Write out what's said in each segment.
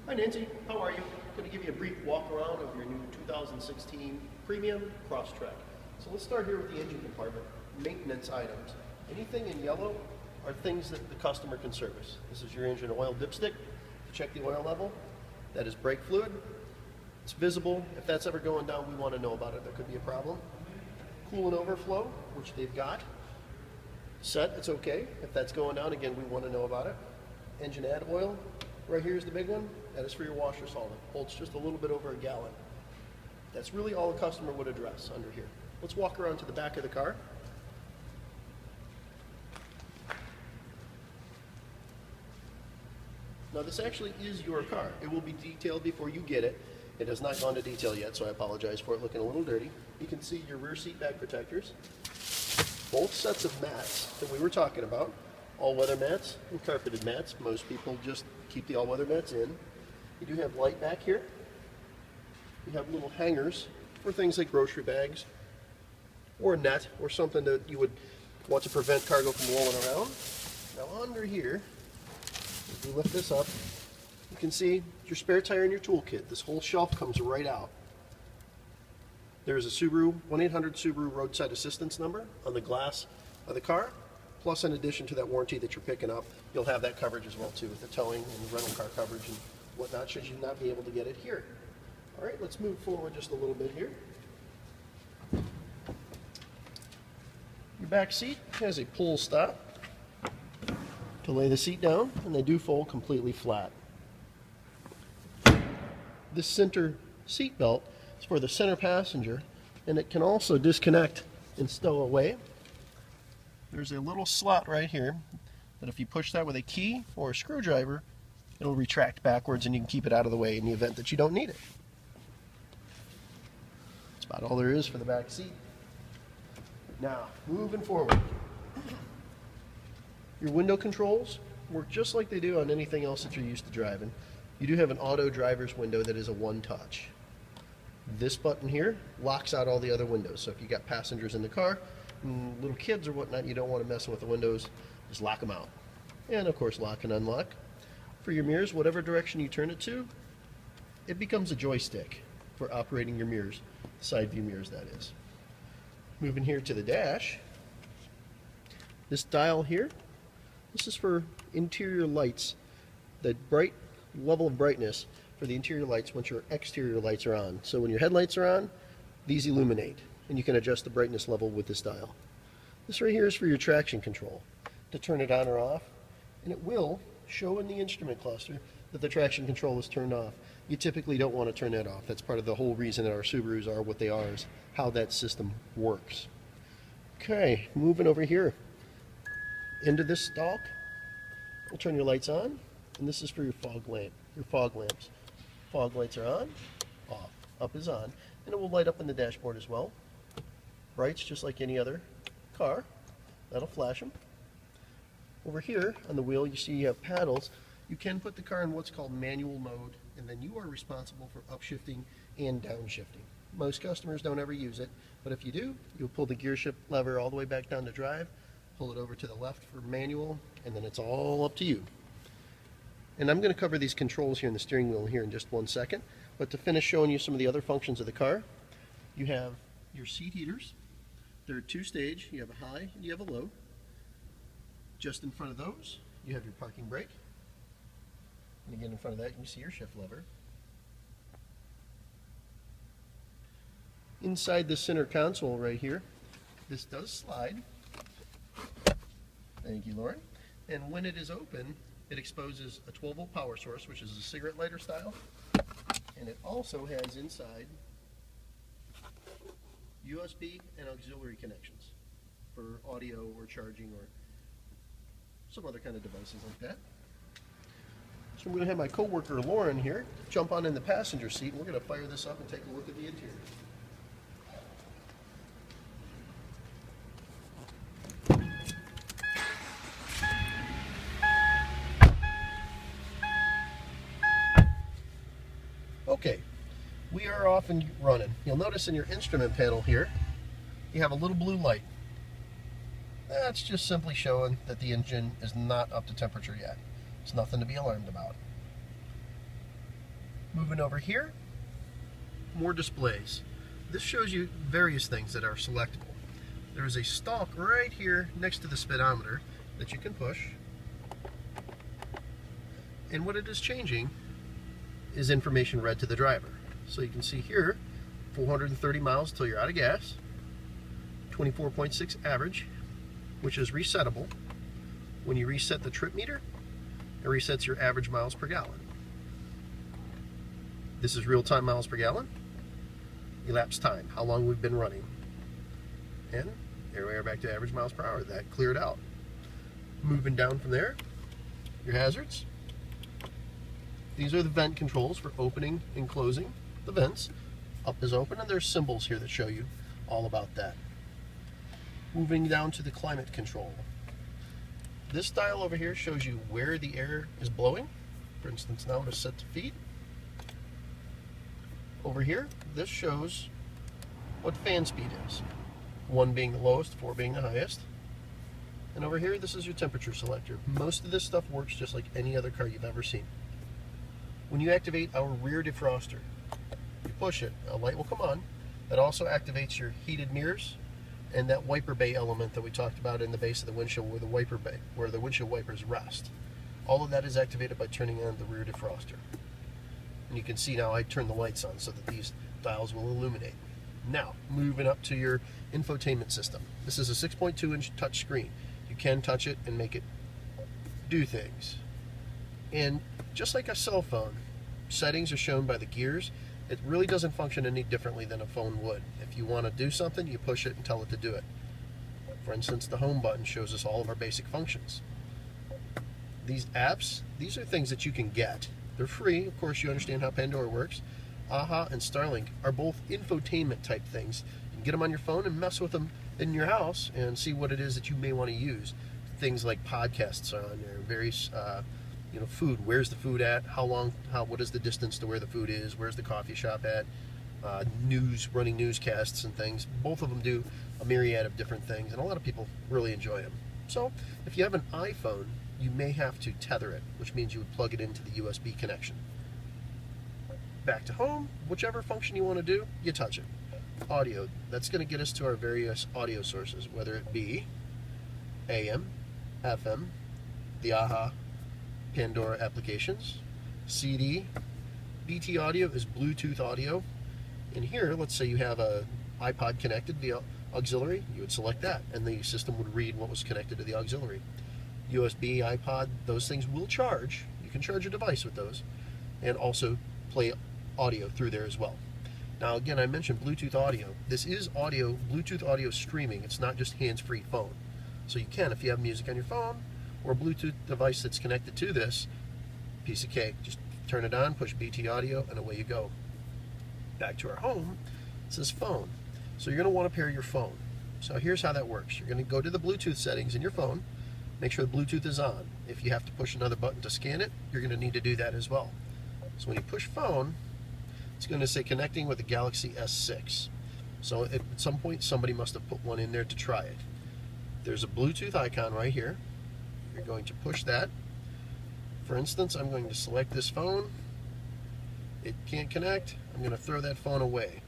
Hi Nancy, how are you? I'm going to give you a brief walk around of your new 2016 Premium Crosstrek. So let's start here with the engine compartment. Maintenance items. Anything in yellow are things that the customer can service. This is your engine oil dipstick to check the oil level. That is brake fluid. It's visible. If that's ever going down, we want to know about it. There could be a problem. Coolant overflow, which they've got. Set, it's okay. If that's going down, again, we want to know about it. Engine add oil. Right here is the big one. That is for your washer solvent. Holds just a little bit over a gallon. That's really all a customer would address under here. Let's walk around to the back of the car. Now this actually is your car. It will be detailed before you get it. It has not gone to detail yet, so I apologize for it looking a little dirty. You can see your rear seat back protectors. Both sets of mats that we were talking about. All-weather mats and carpeted mats. Most people just keep the all-weather mats in. You do have light back here. You have little hangers for things like grocery bags or a net or something that you would want to prevent cargo from rolling around. Now under here, if you lift this up, you can see your spare tire and your toolkit. This whole shelf comes right out. There's a Subaru 1-800-SUBARU roadside assistance number on the glass of the car. Plus, in addition to that warranty that you're picking up, you'll have that coverage as well too, with the towing and rental car coverage and whatnot, should you not be able to get it here. All right, let's move forward just a little bit here. Your back seat has a pull stop to lay the seat down, and they do fold completely flat. This center seat belt is for the center passenger, and it can also disconnect and stow away. There's a little slot right here that if you push that with a key or a screwdriver, it'll retract backwards and you can keep it out of the way in the event that you don't need it. That's about all there is for the back seat. Now, moving forward. Your window controls work just like they do on anything else that you're used to driving. You do have an auto driver's window that is a one-touch. This button here locks out all the other windows. So if you got passengers in the car, little kids or whatnot, you don't want to mess with the windows, just lock them out. And of course lock and unlock. For your mirrors, whatever direction you turn it to, it becomes a joystick for operating your mirrors, side view mirrors that is. Moving here to the dash, this dial here, this is for interior lights, the bright level of brightness for the interior lights once your exterior lights are on. So when your headlights are on, these illuminate, and you can adjust the brightness level with this dial. This right here is for your traction control, to turn it on or off, and it will show in the instrument cluster that the traction control is turned off. You typically don't want to turn that off. That's part of the whole reason that our Subarus are what they are, is how that system works. Okay, moving over here into this stalk, we'll turn your lights on, and this is for your fog lamps. Fog lights are on, off, up is on, and it will light up in the dashboard as well. Brights just like any other car, that'll flash them. Over here on the wheel, you see you have paddles. You can put the car in what's called manual mode, and then you are responsible for upshifting and downshifting. Most customers don't ever use it, but if you do, you'll pull the gear shift lever all the way back down to drive, pull it over to the left for manual, and then it's all up to you. And I'm going to cover these controls here in the steering wheel here in just one second, but to finish showing you some of the other functions of the car, you have your seat heaters. They're two-stage. You have a high and you have a low. Just in front of those, you have your parking brake. And again, in front of that, you can see your shift lever. Inside the center console right here, this does slide. Thank you, Lauren. And when it is open, it exposes a 12-volt power source, which is a cigarette lighter style. And it also has inside USB and auxiliary connections for audio or charging or some other kind of devices like that. So I'm going to have my coworker Lauren here jump on in the passenger seat, and we're going to fire this up and take a look at the interior. Okay, we are off and running. You'll notice in your instrument panel here, you have a little blue light. That's just simply showing that the engine is not up to temperature yet. It's nothing to be alarmed about. Moving over here, more displays. This shows you various things that are selectable. There is a stalk right here next to the speedometer that you can push. And what it is changing is information read to the driver. So you can see here, 430 miles till you're out of gas, 24.6 average, which is resettable. When you reset the trip meter, it resets your average miles per gallon. This is real-time miles per gallon. Elapsed time, how long we've been running. And here we are back to average miles per hour. That cleared out. Moving down from there, your hazards. These are the vent controls for opening and closing the vents. Up is open, and there's symbols here that show you all about that. Moving down to the climate control. This dial over here shows you where the air is blowing. For instance, now it is set to feet. Over here, this shows what fan speed is. 1 being the lowest, 4 being the highest. And over here, this is your temperature selector. Most of this stuff works just like any other car you've ever seen. When you activate our rear defroster, you push it, a light will come on. That also activates your heated mirrors and that wiper bay element that we talked about in the base of the windshield where the windshield wipers rest. All of that is activated by turning on the rear defroster. And you can see now I turn the lights on so that these dials will illuminate. Now, moving up to your infotainment system. This is a 6.2-inch touch screen. You can touch it and make it do things. And just like a cell phone, settings are shown by the gears. It really doesn't function any differently than a phone would. If you want to do something, you push it and tell it to do it. For instance, the home button shows us all of our basic functions. These apps, these are things that you can get. They're free. Of course, you understand how Pandora works. AHA and Starlink are both infotainment type things. You can get them on your phone and mess with them in your house and see what it is that you may want to use. Things like podcasts are on there, various food. Where's the food at? What is the distance to where the food is? Where's the coffee shop at? Running newscasts and things. Both of them do a myriad of different things, and a lot of people really enjoy them. So, if you have an iPhone, you may have to tether it, which means you would plug it into the USB connection. Back to home, whichever function you want to do, you touch it. Audio, that's going to get us to our various audio sources, whether it be AM, FM, the AHA, Pandora applications, CD. BT audio is Bluetooth audio. And here, let's say you have a iPod connected via auxiliary, you would select that, and the system would read what was connected to the auxiliary. USB, iPod, those things will charge. You can charge a device with those, and also play audio through there as well. Now again, I mentioned Bluetooth audio. This is audio, Bluetooth audio streaming. It's not just hands-free phone. So you can, if you have music on your phone, or a Bluetooth device that's connected to this, piece of cake. Just turn it on, push BT audio, and away you go. Back to our home, it says phone. So you're going to want to pair your phone. So here's how that works. You're going to go to the Bluetooth settings in your phone, make sure the Bluetooth is on. If you have to push another button to scan it, you're going to need to do that as well. So when you push phone, it's going to say connecting with the Galaxy S6. So at some point, somebody must have put one in there to try it. There's a Bluetooth icon right here. You're going to push that. For instance, I'm going to select this phone. It can't connect. I'm going to throw that phone away.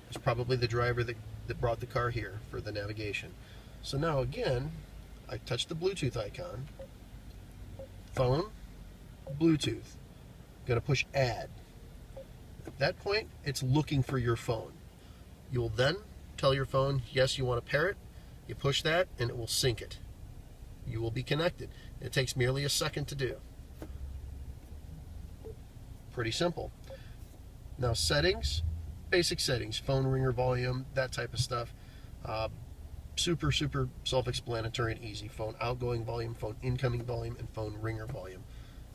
It's probably the driver that brought the car here for the navigation. So now again, I touch the Bluetooth icon. Phone, Bluetooth. I'm going to push add. At that point, it's looking for your phone. You will then tell your phone, yes, you want to pair it. You push that, and it will sync it. You will be connected. It takes merely a second to do. Pretty simple. Now settings, basic settings, phone ringer volume, that type of stuff. Super self-explanatory and easy. Phone outgoing volume, phone incoming volume, and phone ringer volume.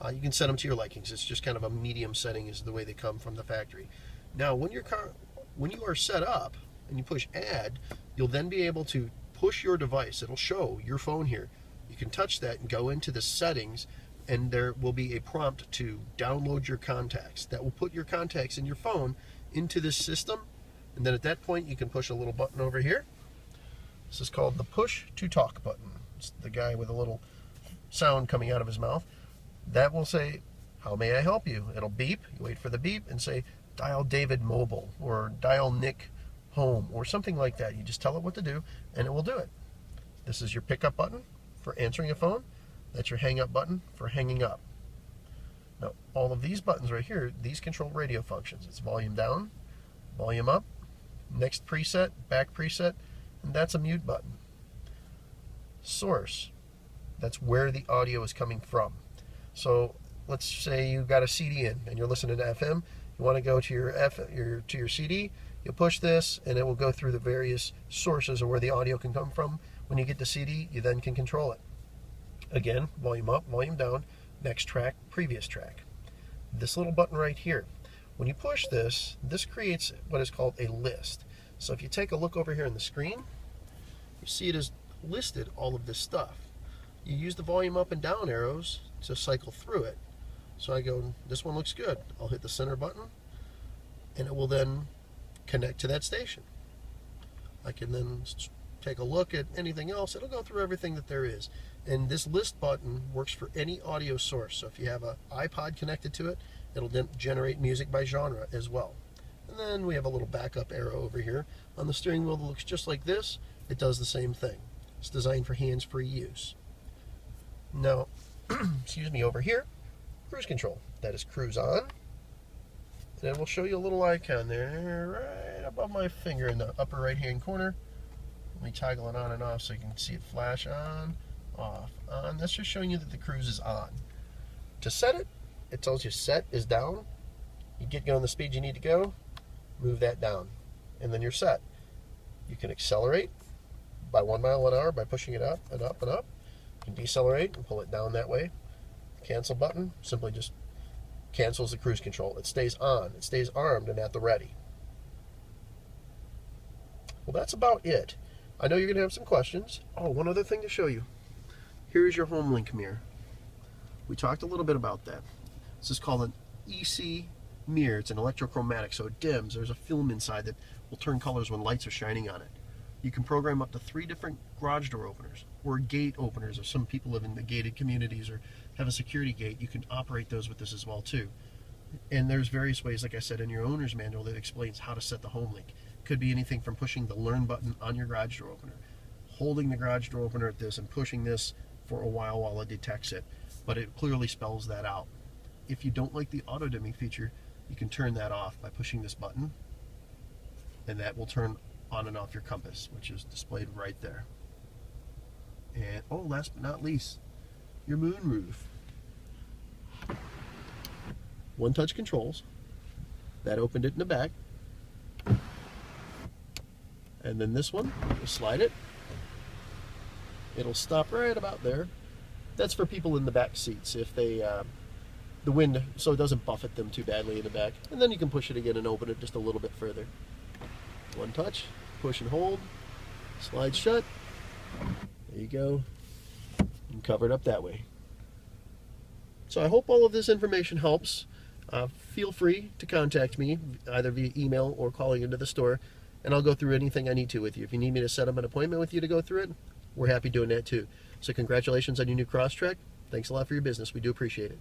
You can set them to your likings. It's just kind of a medium setting is the way they come from the factory. Now when you are set up and you push add, you'll then be able to push your device. It'll show your phone here. You can touch that and go into the settings, and there will be a prompt to download your contacts. That will put your contacts in your phone into this system, and then at that point you can push a little button over here. This is called the push to talk button. It's the guy with a little sound coming out of his mouth. That will say, How may I help you? It'll beep. You wait for the beep and say, dial David Mobile or dial Nick Home or something like that. You just tell it what to do and it will do it. This is your pickup button for answering a phone. That's your hang up button for hanging up. Now, all of these buttons right here, these control radio functions. It's volume down, volume up, next preset, back preset, and that's a mute button. Source, that's where the audio is coming from. So let's say you got a CD in and you're listening to FM. You want to go to your CD. You push this and it will go through the various sources of where the audio can come from. When you get the CD, you then can control it. Again, volume up, volume down, next track, previous track. This little button right here, when you push this, this creates what is called a list. So if you take a look over here on the screen, you see it is listed all of this stuff. You use the volume up and down arrows to cycle through it. So I go, this one looks good. I'll hit the center button and it will then connect to that station. I can then take a look at anything else. It'll go through everything that there is. And this list button works for any audio source. So if you have an iPod connected to it, it'll then generate music by genre as well. And then we have a little backup arrow over here on the steering wheel that looks just like this. It does the same thing. It's designed for hands-free use. Now, excuse me, over here, cruise control. That is cruise on. And it will show you a little icon there right above my finger in the upper right-hand corner. Let me toggle it on and off so you can see it flash on, off, on. That's just showing you that the cruise is on. To set it, it tells you set is down. You get going the speed you need to go, move that down, and then you're set. You can accelerate by 1 mile an hour by pushing it up and up and up. You can decelerate and pull it down that way. Cancel button simply just cancels the cruise control. It stays on, it stays armed and at the ready. Well, that's about it. I know you're going to have some questions. Oh, one other thing to show you. Here's your HomeLink mirror. We talked a little bit about that. This is called an EC mirror. It's an electrochromatic, so it dims. There's a film inside that will turn colors when lights are shining on it. You can program up to 3 different garage door openers or gate openers. If some people live in the gated communities or have a security gate, you can operate those with this as well too. And there's various ways, like I said, in your owner's manual that explains how to set the HomeLink. Could be anything from pushing the learn button on your garage door opener, holding the garage door opener at this and pushing this for a while it detects it. But it clearly spells that out. If you don't like the auto dimming feature, you can turn that off by pushing this button, and that will turn on and off your compass, which is displayed right there. And oh, last but not least, your moonroof. One touch controls. That opened it in the back. And then this one, you slide it. It'll stop right about there. That's for people in the back seats if they the wind, so it doesn't buffet them too badly in the back. And then you can push it again and open it just a little bit further. One touch, push and hold, slide shut. There you go. And cover it up that way. So I hope all of this information helps. Feel free to contact me either via email or calling into the store, and I'll go through anything I need to with you. If you need me to set up an appointment with you to go through it, we're happy doing that too. So congratulations on your new Crosstrek. Thanks a lot for your business. We do appreciate it.